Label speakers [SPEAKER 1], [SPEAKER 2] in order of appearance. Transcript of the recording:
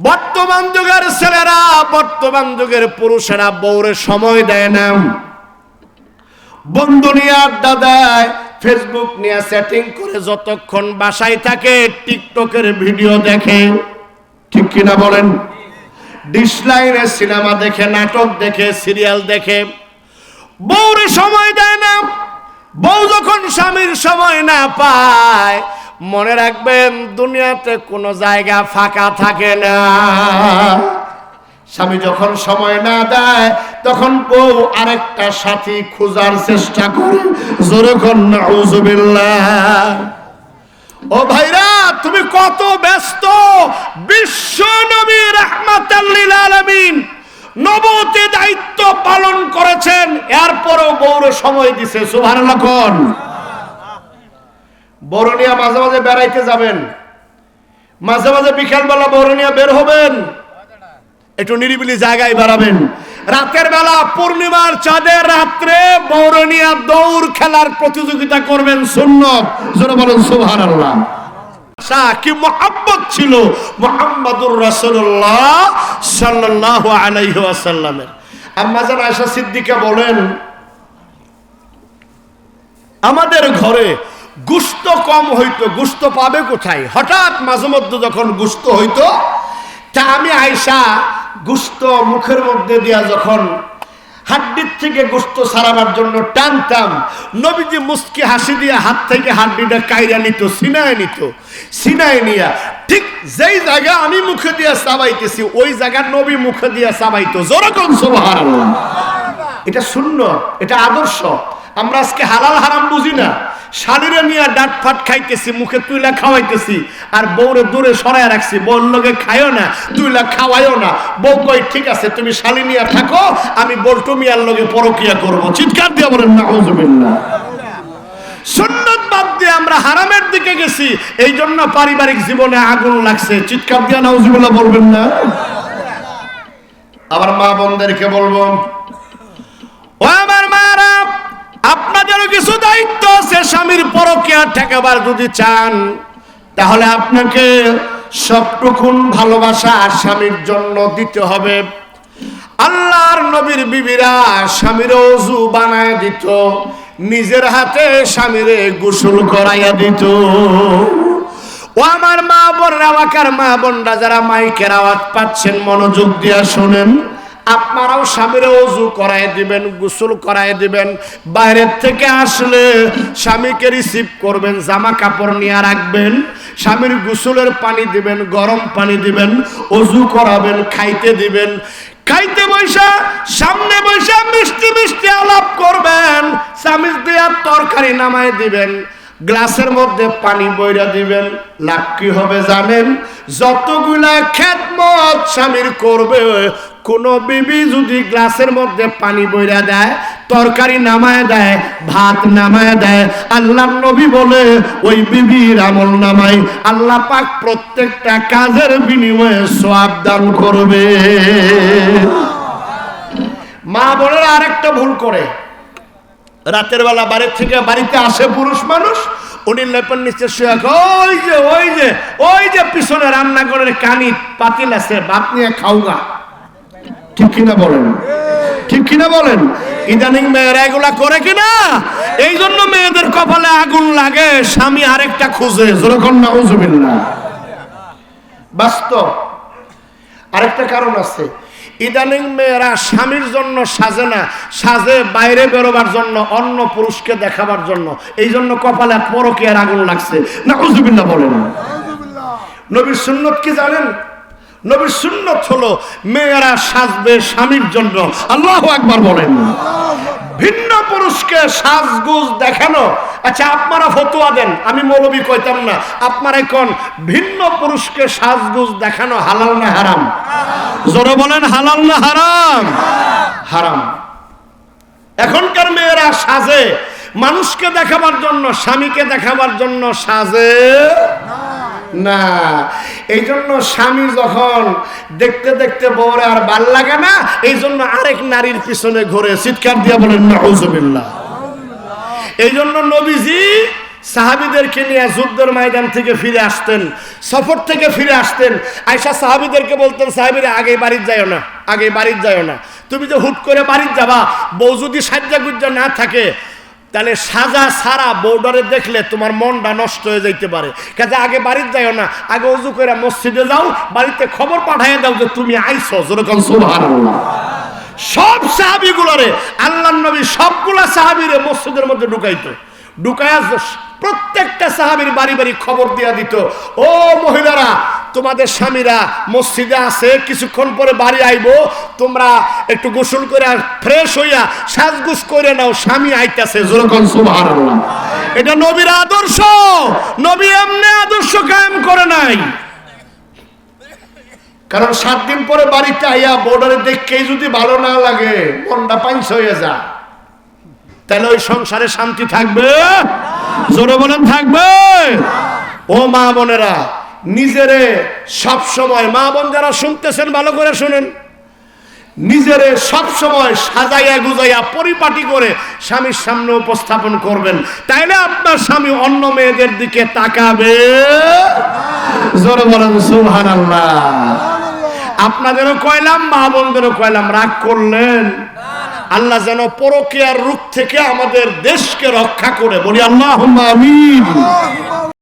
[SPEAKER 1] বর্তমান যুগের ছেলেরা, বর্তমান যুগের পুরুষেরা বউরে সময় দেয় না, বন্ধু নিয়ে আড্ডা দেয়, ফেসবুক নিয়ে সেটিং করে যতক্ষণ বাসায় থাকে টিকটকের ভিডিও দেখে। ঠিক কিনা বলেন? ডিশ লাইনে সিনেমা দেখে, নাটক দেখে, সিরিয়াল দেখে, বউরে সময় দেয় না। বউ যখন স্বামীর সময় না পায়, মনে রাখবেন দুনিয়াতে কোনো জায়গা ফাঁকা থাকে না। স্বামী যখন সময় না দেয় তখন বউ আরেকটা সাথী খোঁজার চেষ্টা করে। জোরে কোন নাউজুবিল্লাহ। ও ভাইরা, তুমি কত ব্যস্ত! বিশ্ব নবী রাহমাতাল লিল আলামিন নবুয়তের দায়িত্ব পালন করেছেন, এরপরও বউরে সময় দিছে। সুবহানাল্লাহ কোন। বরনিয়া মাঝে মাঝে বেড়াইতে যাবেন, মাঝে মাঝে বিকালবেলা বরনিয়া বের হবেন, একটু নিরিবিলি জায়গায় বেড়াবেন। রাতের বেলা পূর্ণিমার চাঁদের রাত্রে বরনিয়া দৌড় খেলার প্রতিযোগিতা করবেন, সুন্নত। যারা বলেন সুবহানাল্লাহ। কি মুহাব্বত ছিল মুহাম্মদুর রাসূলুল্লাহ সাল্লাল্লাহু আলাইহি ওয়াসাল্লামের। আম্মা জান আয়েশা সিদ্দিকা বলেন, আমাদের ঘরে গোশত কম হইতো, গোশত পাবে কোথায়? হঠাৎ মাঝে মধ্যে যখন গোশত হইতো, তা আমি আয়েশা গোশত মুখের মধ্যে দিয়া যখন হাড্ডির থেকে গোশত ছাড়াবার জন্য টানতাম, নবীজি মুস্কি হাসি দিয়া হাত থেকে হাড্ডিটা কাইরা নিত, সিনায় নিত। সিনায় নিয়া ঠিক যেই জায়গা আমি মুখে দিয়া চাবাইতেছি ওই জায়গা নবী মুখে দিয়া চাবাইতো। জোরে কোন সুবহানাল্লাহ। এটা সুন্নাত, এটা আদর্শ। আমরা আজকে হালাল হারাম বুঝি না, শালীরে নিয়ে ডাট ফাট খাইতেছি, মুখে তুইলা খাওয়াইতেছি, আর বউরে দূরে সরায় রাখছি। বউর লগে খাইও না, তুইলা খাওয়াইও না। বউ কই ঠিক আছে তুমি শালী নিয়ে থাকো, আমি বল্টু মিয়ার লগে পরকিয়া করব। চিৎকার দিয়ে বলেন নাউজুবিল্লাহ। সুন্নাত বাদ দিয়ে আমরা হারামের দিকে গেছি, এই জন্য পারিবারিক জীবনে আগুন লাগছে। চিৎকার দিয়ে নাউজুবিল্লাহ বলবেন না? আবার মা বোনদেরকে বলবো, ও আমার মারা, আপনাদেরও কিছু দায়িত্ব আছে। স্বামীর পরকীয়া ঠেকাবার যদি চান, তাহলে আপনাকে সবটুকুন ভালোবাসা স্বামীর জন্য দিতে হবে। আল্লাহর নবীর বিবিরা স্বামীর ওযু বানায় দিত, নিজের হাতে স্বামীরে গোসল করাইয়া দিত। ও আমার মা বোনরা, এলাকার মা বোনরা যারা মাইকের আওয়াজ পাচ্ছেন, মনোযোগ দিয়া শোনেন। আপনারাও স্বামীরে ওযু করায় দিবেন, গোসল করায় দিবেন। বাইরের থেকে আসলে স্বামীকে রিসিভ করবেন, জামা কাপড় নিয়ে রাখবেন, স্বামীর গোসলের পানি দিবেন, গরম পানি দিবেন, ওযু করাবেন, খাইতে দিবেন। খাইতে বৈশা সামনে বৈশা মিষ্টি মিষ্টি আলাপ করবেন, চামিচ দিয়ে তরকারি নামায় দিবেন, গ্লাসের মধ্যে পানি বইরা দিবেন। লাভ কি হবে জানেন? যতগুলা খেদমত স্বামীর করবে, কোন বিবি যদি গ্লাসের মধ্যে পানি বইরা দেয়, তরকারি নামায় দেয়, ভাত নামায় দেয়, আল্লাহর নবী বলে ওই বিবির আমল নামায় আল্লাহ পাক প্রত্যেকটা কাজের বিনিময়ে সওয়াব দান করবে। মা বোনেরা আরেকটা ভুল করে, রাতের বেলা বাড়ির থেকে বাড়িতে আসে পুরুষ মানুষ, উনি লেপের নিচে শুয়ে ওই যে ওই যে ওই যে পিছনে রান্নাঘরের কানি পাতিল আছে, ভাত নিয়ে খাওগা। ঠিক কিনা বলেন? ঠিক কিনা বলেন? ইদানিং মেয়েরা এগুলা করে কিনা? এই জন্য মেয়েদের কপালে আগুন লাগে, স্বামী আরেকটা খুঁজে। যেরকম নাউজুবিল্লাহ। বাস্তব আরেকটা কারণ আছে, ইদানিং মেয়েরা স্বামীর জন্য সাজে না, সাজে বাইরে বেরোবার জন্য, অন্য পুরুষকে দেখাবার জন্য। এই জন্য কপালে পরকীয়ার আগুন লাগছে। নাউজুবিল্লাহ বলেন। নবীর সুন্নত কি জানেন? নবীর সুন্নত হলো মেয়েরা সাজবে স্বামীর জন্য। আল্লাহু আকবার বলেন। ভিন্ন পুরুষকে সাজগোজ দেখানো, আচ্ছা আপনারা ফতোয়া দেন, আমি মৌলবি কইতাম না। আপনারা এখন ভিন্ন পুরুষকে সাজগোজ দেখানো হালাল না হারাম? জোরে বলেন, হালাল না হারাম? হারাম। এখনকার মেয়েরা সাজে মানুষকে দেখাবার জন্য, স্বামীকে দেখাবার জন্য সাজে না। এই জন্য স্বামী যখন দেখতে দেখতে বউরে আর ভাল লাগে না, এই জন্য আরেক নারীর পিছনে ঘুরে। চিৎকার দিয়ে বলেন নাউজুবিল্লাহ। এই জন্য নবীজি সাহাবীদেরকে নিয়ে যুদ্ধের ময়দান থেকে ফিরে আসতেন, সফর থেকে ফিরে আসতেন, আয়েশা সাহাবীদেরকে বলতেন, সাহাবীরা আগে বাড়িতে যাইও না, আগে বাড়িতে যাইও না, তুমি যে হুট করে বাড়িতে যাবা, বউ যদি সাজ্জা গুজ্জা না থাকে তাহলে সাজা সারা বউডারে দেখলে তোমার মনটা নষ্ট হয়ে যাইতে পারে, কাজে আগে বাড়িতে যাইও না, আগে ওযু করে মসজিদে যাও, বাড়িতে খবর পাঠাইয়া দাও যে তুমি আইছো। যেরকম সুবহানাল্লাহ। সব সাহাবীগুলোরে আল্লাহর নবী সবগুলা সাহাবীরে মসজিদের মধ্যে ঢুকাইতো, ঢুকায়া প্রত্যেকটা সাহাবীর বাড়ি বাড়ি খবর দিয়া দিত, ও মহিলারা তোমাদের স্বামীরা মসজিদে আছে, কিছুক্ষণ পরে বাড়ি আইবো, তোমরা একটু গোসল করে ফ্রেশ হইয়া সাজগুজ করে নাও, স্বামী আইতাছে। যেরকম সুবহানাল্লাহ। এটা নবীর আদর্শ, নবী এমনি আদর্শ কায়েম করে নাই। কারণ 7 দিন পরে বাড়িতে আইয়া বর্ডারে দেখেই যদি ভালো না লাগে, মনটা পাঞ্চ হয়ে যায়, তাহলে ওই সংসারে শান্তি থাকবে? জোরে বলেন থাকবে? ও মা বোনেরা, নিজেরে সব সময়, মা বোন যারা শুনতেছেন ভালো করে শুনেন, নিজেরে সব সময় সাজাইয়া গুজাইয়া পরিপাটি করে স্বামীর সামনে উপস্থাপন করবেন, তাইলে আপনার স্বামী অন্য মেয়েদের দিকে তাকাবে। জোরে বলেন সুবহানাল্লাহ। আপনাদেরও কইলাম, মা বোনদেরও কইলাম, রাগ করলেন? আল্লাহ যেন পরকীয়ার রূপ থেকে আমাদের দেশকে রক্ষা করে, বলি আল্লাহুম্মা আমিন।